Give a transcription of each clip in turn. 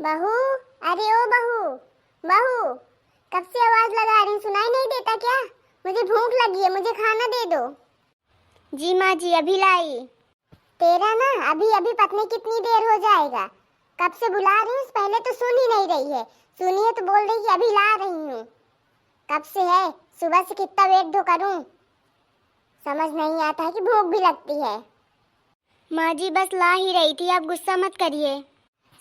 बहू, अरे ओ बहू, बहू, कब से आवाज लगा रही, सुनाई नहीं देता क्या? मुझे भूख लगी है, मुझे खाना दे दो। जी माँ जी, अभी लाई। तेरा ना अभी अभी पता नहीं कितनी देर हो जाएगा। कब से बुला रही हूँ, पहले तो सुन ही नहीं रही है। सुनिए तो बोल रही कि अभी ला रही हूँ। कब से है, सुबह से कितना वेट तो करूँ, समझ नहीं आता है कि भूख भी लगती है। माँ जी बस ला ही रही थी, आप गुस्सा मत करिए।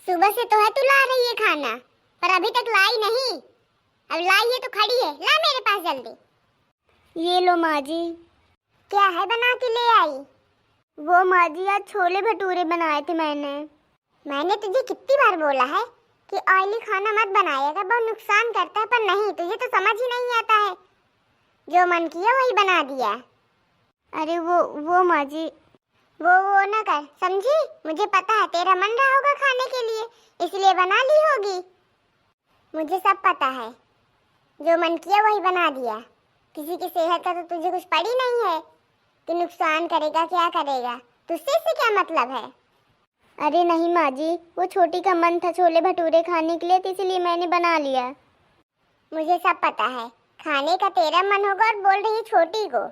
सुबह से तो है तू ला रही है खाना, पर अभी तक लाई नहीं। अब लाई है तो खड़ी है, ला मेरे पास जल्दी। ये लो माँ जी। क्या है बना के ले आई? वो माँ जी आज छोले भटूरे बनाए थे मैंने तुझे कितनी बार बोला है कि ऑयली खाना मत बनाएगा, बहुत नुकसान करता है, पर नहीं, तुझे तो समझ ही नहीं आता है। जो मन किया वही बना दिया। अरे वो माँ जी, वो ना कर, समझी? मुझे पता है तेरा मन रहा होगा खाने के लिए, इसलिए बना ली होगी। मुझे सब पता है, जो मन किया वही बना दिया। किसी की सेहत का तो तुझे कुछ पड़ी नहीं है कि नुकसान करेगा, क्या करेगा, तुझसे इससे क्या मतलब है? अरे नहीं माँ जी, वो छोटी का मन था छोले भटूरे खाने के लिए, तो इसलिए मैंने बना लिया। मुझे सब पता है, खाने का तेरा मन होगा और बोल रही है छोटी को।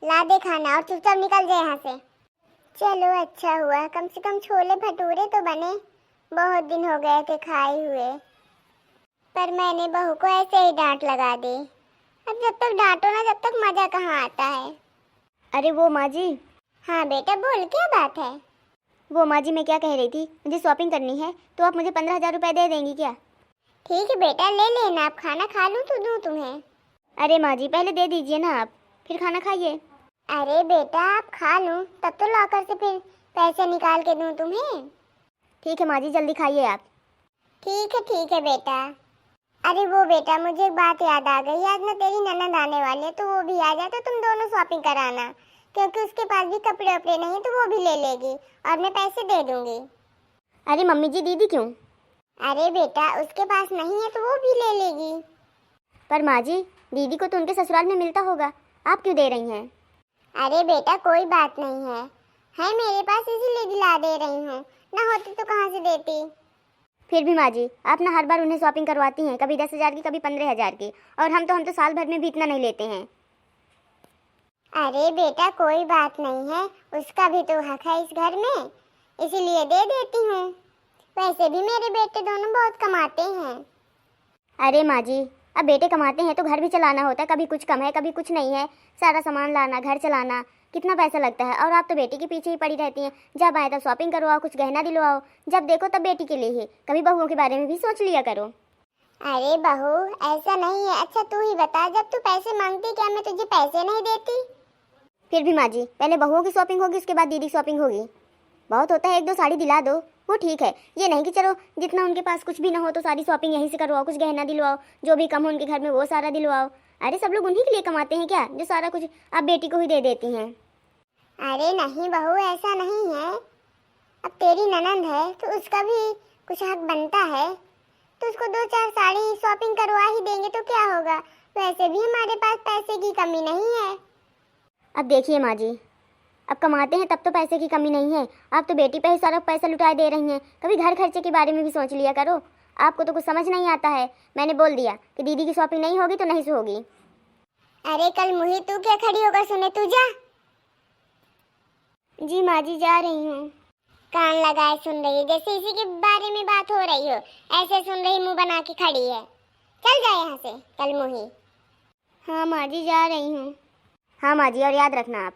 ला दे खाना और चुपचाप निकल जाए यहाँ से। चलो अच्छा हुआ, कम से कम छोले भटूरे तो बने, बहुत दिन हो गए थे खाए हुए। पर मैंने बहू को ऐसे ही डांट लगा दी। अब जब तक डांटो ना, जब तक मजा कहाँ आता है। अरे वो माँ जी। हाँ बेटा बोल, क्या बात है? वो माँ जी मैं क्या कह रही थी, मुझे शॉपिंग करनी है, तो आप मुझे 15,000 रुपये दे देंगी क्या? ठीक है बेटा, ले लेना, आप खाना खा लूँ तो दूँ तुम्हें? अरे माँ जी पहले दे दीजिए ना आप, फिर खाना खाइए। अरे बेटा आप खा लूँ तब तो लॉकर से फिर पैसे निकाल के दूँ तुम्हें। ठीक है माँ जी, जल्दी खाइए आप। ठीक है बेटा। अरे वो बेटा, मुझे एक बात याद आ गई, आज ना तेरी ननद आने वाली है, तो वो भी आ जाए तो तुम दोनों शॉपिंग कराना, क्योंकि उसके पास भी कपड़े वपड़े नहीं है, तो वो भी ले लेगी और मैं पैसे दे दूंगी। अरे मम्मी जी, दीदी क्यों? अरे बेटा उसके पास नहीं है तो वो भी ले लेगी। पर माँ जी, दीदी को तो उनके ससुराल में मिलता होगा, आप क्यों दे रही हैं? अरे बेटा कोई बात नहीं है मेरे पास, इसीलिए दिला दे रही हूँ, ना होती तो कहाँ से देती। फिर भी माँ जी, आप ना हर बार उन्हें शॉपिंग करवाती हैं, कभी 10,000 की, कभी 15,000 की, और हम तो साल भर में भी इतना नहीं लेते हैं। अरे बेटा कोई बात नहीं है, उसका भी तो हक है इस घर में, इसीलिए दे देती हूँ। वैसे भी मेरे बेटे दोनों बहुत कमाते हैं। अरे माँ जी, अब बेटे कमाते हैं तो घर भी चलाना होता है, कभी कुछ कम है कभी कुछ नहीं है, सारा सामान लाना, घर चलाना, कितना पैसा लगता है। और आप तो बेटी के पीछे ही पड़ी रहती हैं, जब आए तब शॉपिंग करवाओ, कुछ गहना दिलवाओ, जब देखो तब बेटी के लिए ही, कभी बहुओं के बारे में भी सोच लिया करो। अरे बहू ऐसा नहीं है। अच्छा तू ही बता, जब तू पैसे मांगती क्या मैं तुझे पैसे नहीं देती? फिर भी माँ जी, पहले बहुओं की शॉपिंग होगी, उसके बाद दीदी शॉपिंग होगी। बहुत होता है एक दो साड़ी दिला दो, वो ठीक है, ये नहीं कि चलो जितना उनके पास कुछ भी ना हो तो सारी शॉपिंग यहीं से करवाओ, कुछ गहना दिलवाओ, जो भी कम हो उनके घर में वो सारा दिलवाओ। अरे सब लोग उन्हीं के लिए कमाते हैं क्या, जो सारा कुछ आप बेटी को ही दे देती हैं? अरे नहीं बहू, ऐसा नहीं है। अब तेरी ननंद है तो उसका भी कुछ हक बनता है, तो उसको 2-4 साड़ी शॉपिंग करवा ही देंगे तो क्या होगा, वैसे भी हमारे पास पैसे की कमी नहीं है। अब देखिए माँ जी, अब कमाते हैं तब तो पैसे की कमी नहीं है, आप तो बेटी पे ही सारा पैसा लुटा दे रही हैं, कभी घर खर्चे के बारे में भी सोच लिया करो। आपको तो कुछ समझ नहीं आता है, मैंने बोल दिया कि दीदी की शॉपिंग नहीं होगी तो नहीं से होगी। अरे कल मुही तू क्या खड़ी होकर सुने, तू जा। जी माँ जी जा रही हूँ। कान लगाए सुन रही है, जैसे इसी के बारे में बात हो रही हो, ऐसे सुन रही, मुंह बना के खड़ी है। चल जा यहाँ से कल मुही। हाँ माँ जी जा रही हूँ। हाँ माँ जी, और याद रखना आप,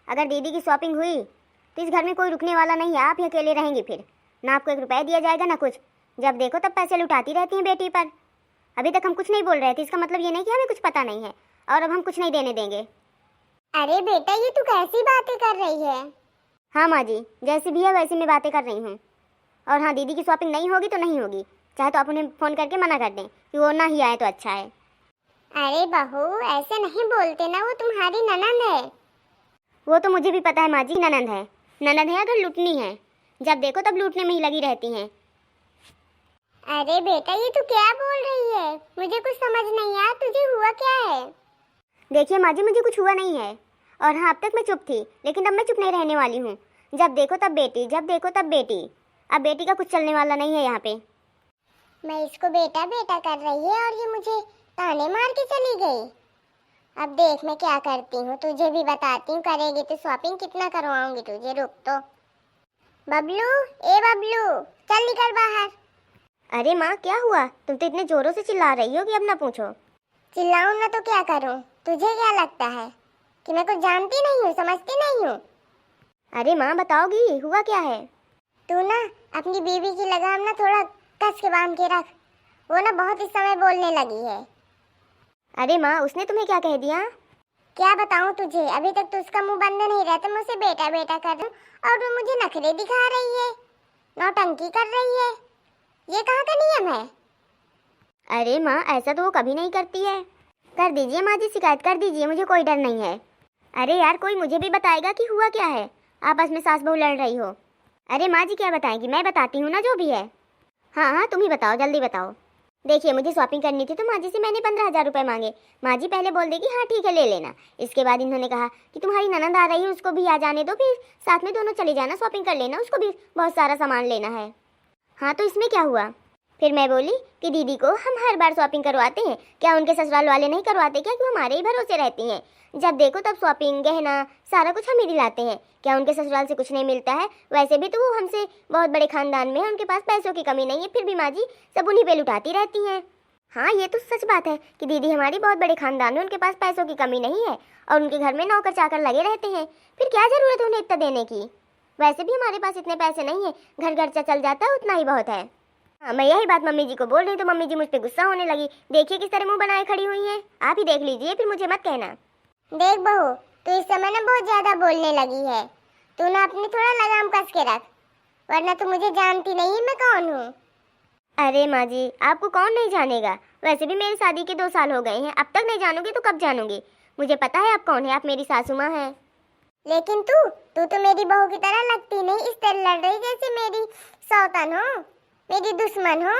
अगर दीदी की शॉपिंग हुई तो इस घर में कोई रुकने वाला नहीं है, आप ही अकेले रहेंगी, फिर ना आपको 1 रुपया दिया जाएगा ना कुछ, जब देखो तब पैसे लुटाती रहती हैं बेटी पर। अभी तक हम कुछ नहीं बोल रहे थे, इसका मतलब ये नहीं कि हमें कुछ पता नहीं है, और अब हम कुछ नहीं देने देंगे। अरे बेटा ये तू कैसी बातें कर रही है? हाँ माँ जी, जैसी भी है वैसी मैं बातें कर रही हूँ। और हाँ, दीदी की शॉपिंग नहीं होगी तो नहीं होगी, चाहे तो आप उन्हें फ़ोन करके मना कर दें कि वो ना ही आए तो अच्छा है। अरे बहू ऐसे नहीं बोलते ना, वो तुम्हारी ननंद है। वो तो मुझे भी पता है माँ जी, ननंद है, ननंद है अगर लूटनी है, जब देखो तब लूटने में ही लगी रहती हैं। अरे बेटा ये तू क्या बोल रही है, मुझे कुछ समझ नहीं आया, तुझे हुआ क्या है? देखिए माँ जी, मुझे कुछ हुआ नहीं है, और हाँ अब तक मैं चुप थी, लेकिन अब मैं चुप नहीं रहने वाली हूँ। जब देखो तब बेटी, जब देखो तब बेटी, अब बेटी का कुछ चलने वाला नहीं है यहाँ पे। मैं इसको बेटा बेटा कर रही है और ये मुझे ताने मार के चली गई। अब देख मैं क्या करती हूँ, तुझे भी बताती हूँ। करेगी तो शॉपिंग कितना करवाऊंगी तुझे, रुक तो। बबलू, ए बबलू, चल निकल बाहर। अरे माँ क्या हुआ? तुम तो इतने जोरों से चिल्ला रही हो कि अब ना पूछो। चिल्लाऊं ना तो क्या करूं? तुझे क्या लगता है कि मैं कुछ जानती नहीं हूँ, समझती नहीं हूँ? अरे माँ बताओगी हुआ क्या है? तू ना अपनी बीवी की लगाम ना थोड़ा कस के बांध के रख। वो ना बहुत इस समय बोलने लगी है। अरे माँ उसने तुम्हें क्या कह दिया? क्या बताऊं तुझे, अभी तक तो उसका मुंह बंद नहीं रहता। मैं उसे बेटा बेटा कर रही हूँ और वो मुझे नखरे दिखा रही है, नौटंकी कर रही है। ये कहाँ का नियम है? अरे माँ ऐसा तो वो कभी नहीं करती है। कर दीजिए माँ जी, शिकायत कर दीजिए, मुझे कोई डर नहीं है। अरे यार कोई मुझे भी बताएगा कि हुआ क्या है। आपस में सास बहू लड़ रही हो। अरे माँ जी क्या बताएंगी, मैं बताती हूँ ना जो भी है। हाँ हाँ तुम ही बताओ, जल्दी बताओ। देखिए मुझे शॉपिंग करनी थी तो माँ जी से मैंने 15,000 रुपये मांगे। माँ जी पहले बोल देगी हाँ ठीक है ले लेना। इसके बाद इन्होंने कहा कि तुम्हारी ननद आ रही है उसको भी आ जाने दो, फिर साथ में दोनों चले जाना, शॉपिंग कर लेना, उसको भी बहुत सारा सामान लेना है। हाँ तो इसमें क्या हुआ? फिर मैं बोली कि दीदी को हम हर बार शॉपिंग करवाते हैं, क्या उनके ससुराल वाले नहीं करवाते क्या? कि हमारे ही भरोसे रहती हैं, जब देखो तब शॉपिंग गहना सारा कुछ हम ही दिलाते हैं, क्या उनके ससुराल से कुछ नहीं मिलता है? वैसे भी तो वो हमसे बहुत बड़े खानदान में है, उनके पास पैसों की कमी नहीं है, फिर भी माँ जी सब उन्हीं पे लुटाती रहती हैं। हाँ ये तो सच बात है कि दीदी हमारी बहुत बड़े खानदान में, उनके पास पैसों की कमी नहीं है और उनके घर में नौकर चाकर लगे रहते हैं, फिर क्या जरूरत है उन्हें इतना देने की? वैसे भी हमारे पास इतने पैसे नहीं है, घर खर्चा चल जाता है उतना ही बहुत है। हाँ मैं यही बात मम्मी जी को बोल रही तो मम्मी जी मुझ पे गुस्सा होने लगी। देखिए किस तरह मुंह बनाए खड़ी हुई हैं, आप ही देख लीजिए, फिर मुझे मत कहना। देख बहू, तू इस समय ना बहुत ज्यादा बोलने लगी है। तू ना अपनी थोड़ा लगाम कस के रख, वरना तू मुझे जानती नहीं मैं कौन हूँ। अरे माँ जी आपको कौन नहीं जानेगा, वैसे भी मेरी शादी के 2 साल हो गए हैं, अब तक नहीं जानोगे तो कब जानोगे? मुझे पता है आप कौन है, आप मेरी सासू माँ हैं। लेकिन तू तो मेरी बहू की तरह लगती नहीं, इस तरह लड़ रही जैसे मेरी सौतन हो, मेरी दुश्मन हो।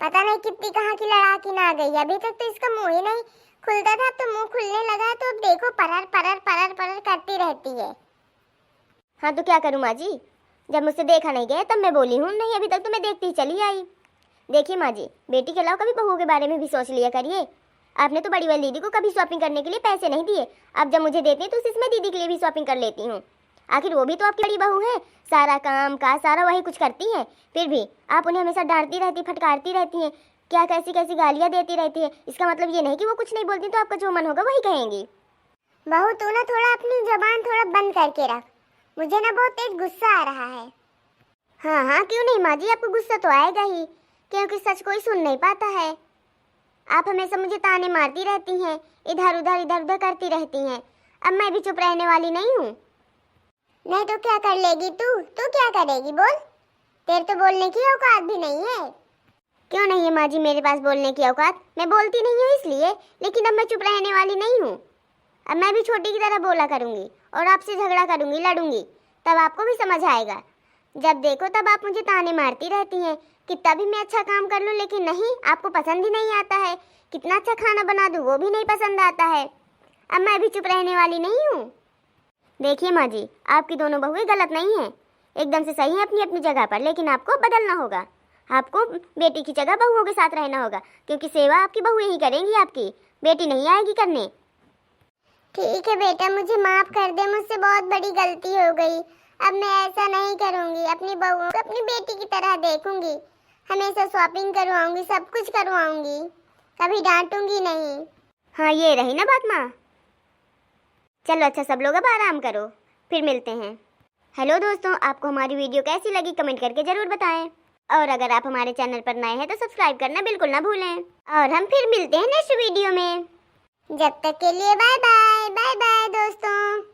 पता नहीं कितनी कहाँ की लड़ाकी ना आ गई। अभी तक तो इसका मुंह ही नहीं खुलता था, अब तो मुंह खुलने लगा है, तो अब देखो परर परर परर परर करती रहती है। हाँ तो क्या करूँ माँ जी, जब मुझसे देखा नहीं गया तब मैं बोली हूँ, नहीं अभी तक तो मैं देखती ही चली आई। देखिए माँ जी बेटी के अलावा कभी बहू के बारे में भी सोच लिया करिए। आपने तो बड़ी वाली दीदी को कभी शॉपिंग करने के लिए पैसे नहीं दिए, अब जब मुझे देते हैं तो इसमें दीदी के लिए भी शॉपिंग कर लेती हूँ। आखिर वो भी तो आपकी बड़ी बहू है, सारा काम का सारा वही कुछ करती हैं, फिर भी आप उन्हें हमेशा डांटती रहती, फटकारती रहती हैं, क्या कैसी कैसी गालियाँ देती रहती है। इसका मतलब ये नहीं कि वो कुछ नहीं बोलती तो आपका जो मन होगा वही कहेंगी। बहू तू ना थोड़ा अपनी जबान थोड़ा बंद करके रख, मुझे ना बहुत तेज गुस्सा आ रहा है। हाँ हाँ क्यों नहीं माँ जी, आपको गुस्सा तो आएगा ही, क्योंकि सच कोई सुन नहीं पाता है। आप हमेशा मुझे ताने मारती रहती हैं, इधर उधर करती रहती हैं, अब मैं भी चुप रहने वाली नहीं हूँ। नहीं तो क्या कर लेगी तू क्या करेगी बोल? तेरे तो बोलने की औकात भी नहीं है। क्यों नहीं है माँ जी मेरे पास बोलने की औकात? मैं बोलती नहीं हूँ इसलिए, लेकिन अब मैं चुप रहने वाली नहीं हूँ। अब मैं भी छोटी की तरह बोला करूँगी और आपसे झगड़ा करूँगी, लड़ूंगी, तब आपको भी समझ आएगा। जब देखो तब आप मुझे ताने मारती रहती हैं, कितना भी मैं अच्छा काम कर लूँ लेकिन नहीं, आपको पसंद ही नहीं आता है। कितना अच्छा खाना बना दूँ वो भी नहीं पसंद आता है। अब मैं भी चुप रहने वाली नहीं हूँ। देखिए माँ जी आपकी दोनों बहुएं गलत नहीं हैं, एकदम से सही है अपनी अपनी जगह पर, लेकिन आपको बदलना होगा। आपको बेटी की जगह बहुओं के साथ रहना होगा, क्योंकि सेवा आपकी बहुएं ही करेंगी, आपकी बेटी नहीं आएगी करने। ठीक है बेटा, मुझे माफ कर दे, मुझसे बहुत बड़ी गलती हो गई। अब मैं ऐसा नहीं करूँगी, अपनी बहू को अपनी बेटी की तरह देखूंगी, हमेशा शॉपिंग करवाऊंगी, सब कुछ करवाऊंगी, कभी डांटूंगी नहीं। हाँ ये रही ना बात माँ। चलो अच्छा सब लोग अब आराम करो, फिर मिलते हैं। हेलो दोस्तों, आपको हमारी वीडियो कैसी लगी कमेंट करके ज़रूर बताएं, और अगर आप हमारे चैनल पर नए हैं तो सब्सक्राइब करना बिल्कुल ना भूलें, और हम फिर मिलते हैं नेक्स्ट वीडियो में। जब तक के लिए बाय बाय, बाय बाय दोस्तों।